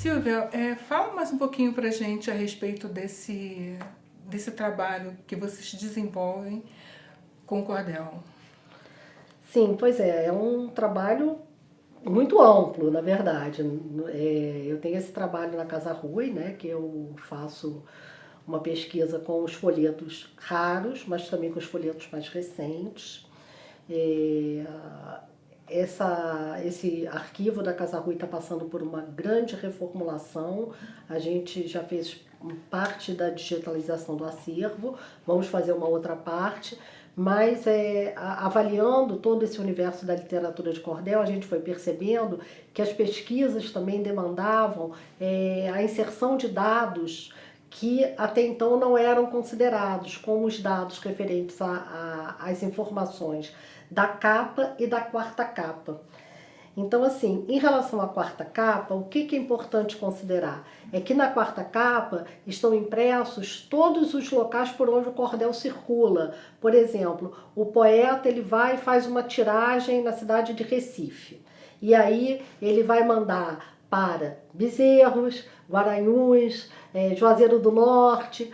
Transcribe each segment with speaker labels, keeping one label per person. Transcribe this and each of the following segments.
Speaker 1: Silvia, fala mais um pouquinho para a gente a respeito desse trabalho que vocês desenvolvem com o cordel.
Speaker 2: Sim, pois é um trabalho muito amplo, na verdade. Eu tenho esse trabalho na Casa Rui, né, que eu faço uma pesquisa com os folhetos raros, mas também com os folhetos mais recentes. É, esse arquivo da Casa Rui está passando por uma grande reformulação. A gente já fez parte da digitalização do acervo, vamos fazer uma outra parte, mas avaliando todo esse universo da literatura de cordel, a gente foi percebendo que as pesquisas também demandavam a inserção de dados que até então não eram considerados, como os dados referentes às informações da capa e da quarta capa. Então, assim, em relação à quarta capa, o que é importante considerar? É que na quarta capa estão impressos todos os locais por onde o cordel circula. Por exemplo, o poeta ele vai e faz uma tiragem na cidade de Recife. E aí ele vai mandar para Bezerros, Guaranhuns, Juazeiro do Norte,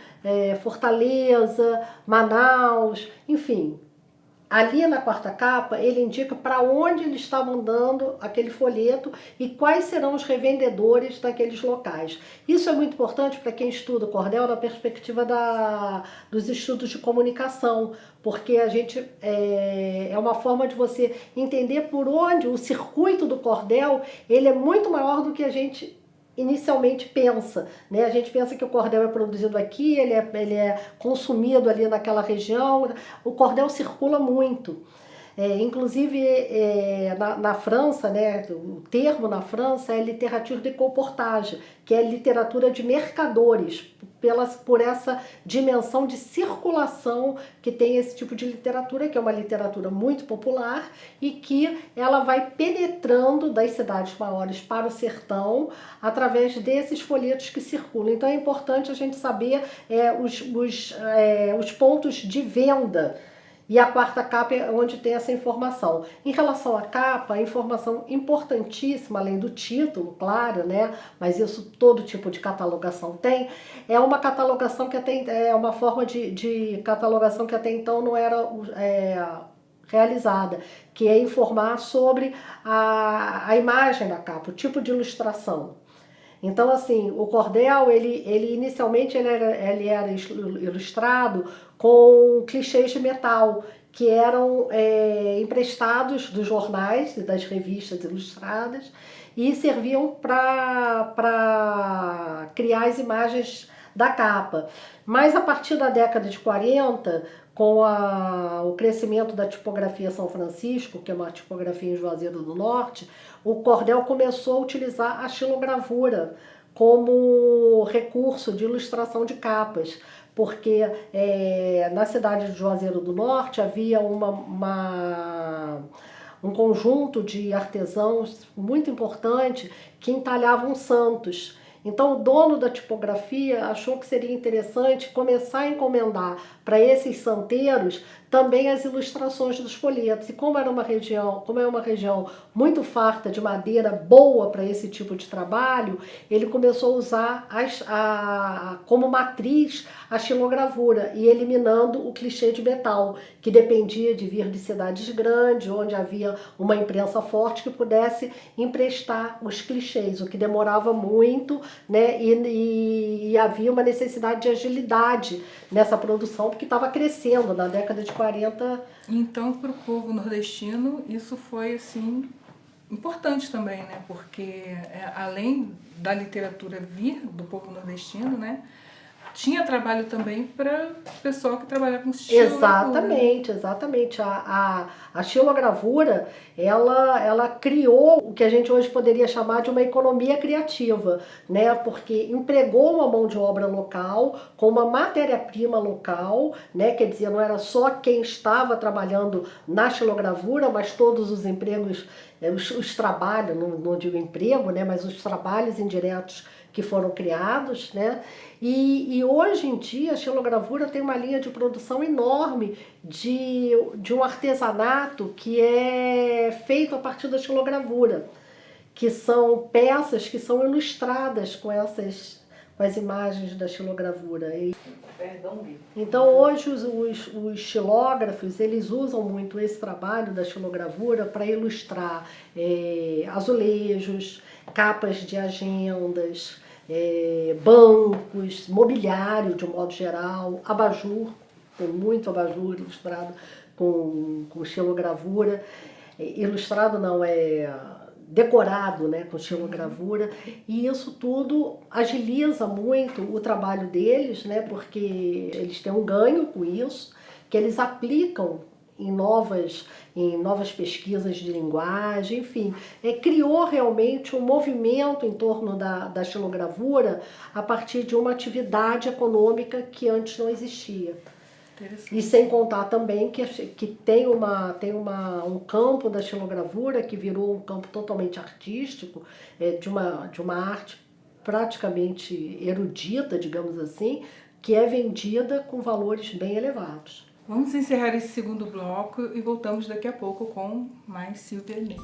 Speaker 2: Fortaleza, Manaus, enfim. Ali na quarta capa, ele indica para onde ele está mandando aquele folheto e quais serão os revendedores daqueles locais. Isso é muito importante para quem estuda o cordel na perspectiva dos estudos de comunicação, porque a gente é uma forma de você entender por onde o circuito do cordel ele é muito maior do que a gente inicialmente pensa, né? A gente pensa que o cordel é produzido aqui, ele é consumido ali naquela região, o cordel circula muito. Inclusive na França, né, o termo na França é littérature de colportage, que é literatura de mercadores, por essa dimensão de circulação que tem esse tipo de literatura, que é uma literatura muito popular e que ela vai penetrando das cidades maiores para o sertão através desses folhetos que circulam. Então é importante a gente saber os pontos de venda. E a quarta capa é onde tem essa informação. Em relação à capa, a informação importantíssima, além do título, claro, né? Mas isso todo tipo de catalogação tem, é uma catalogação que é uma forma de catalogação que até então não era realizada, que é informar sobre a imagem da capa, o tipo de ilustração. Então, assim, o cordel, ele inicialmente ele era ilustrado com clichês de metal, que eram emprestados dos jornais e das revistas ilustradas e serviam para criar as imagens da capa. Mas a partir da década de 40, com o crescimento da tipografia São Francisco, que é uma tipografia em Juazeiro do Norte, o cordel começou a utilizar a xilogravura como recurso de ilustração de capas, porque na cidade de Juazeiro do Norte havia um conjunto de artesãos muito importante que entalhavam santos. Então o dono da tipografia achou que seria interessante começar a encomendar para esses santeiros também as ilustrações dos folhetos. E como é uma região muito farta de madeira boa para esse tipo de trabalho, ele começou a usar como matriz a xilogravura e eliminando o clichê de metal, que dependia de vir de cidades grandes, onde havia uma imprensa forte que pudesse emprestar os clichês, o que demorava muito, né? E havia uma necessidade de agilidade nessa produção, porque estava crescendo na década de 40.
Speaker 1: Então, para o povo nordestino, isso foi, assim, importante também, né? Porque, além da literatura vir do povo nordestino, né? Tinha trabalho também para o pessoal que trabalha com xilogravura.
Speaker 2: Exatamente. A xilogravura, ela criou o que a gente hoje poderia chamar de uma economia criativa, né? Porque empregou uma mão de obra local, com uma matéria-prima local, né? Quer dizer, não era só quem estava trabalhando na xilogravura, mas todos os empregos, os trabalhos, não digo emprego, né? Mas os trabalhos indiretos que foram criados, né? E hoje em dia a xilogravura tem uma linha de produção enorme de um artesanato que é feito a partir da xilogravura, que são peças que são ilustradas com as imagens da xilogravura. Então hoje os xilógrafos, eles usam muito esse trabalho da xilogravura para ilustrar azulejos, capas de agendas, bancos, mobiliário de um modo geral, abajur, tem muito abajur ilustrado com xilogravura, ilustrado não, decorado, né, com xilogravura, e isso tudo agiliza muito o trabalho deles, né, porque eles têm um ganho com isso, que eles aplicam em novas pesquisas de linguagem, enfim, criou realmente um movimento em torno da xilogravura a partir de uma atividade econômica que antes não existia. E sem contar também que tem um campo da xilogravura que virou um campo totalmente artístico, de uma arte praticamente erudita, digamos assim, que é vendida com valores bem elevados.
Speaker 1: Vamos encerrar esse segundo bloco e voltamos daqui a pouco com mais Silvia Ney.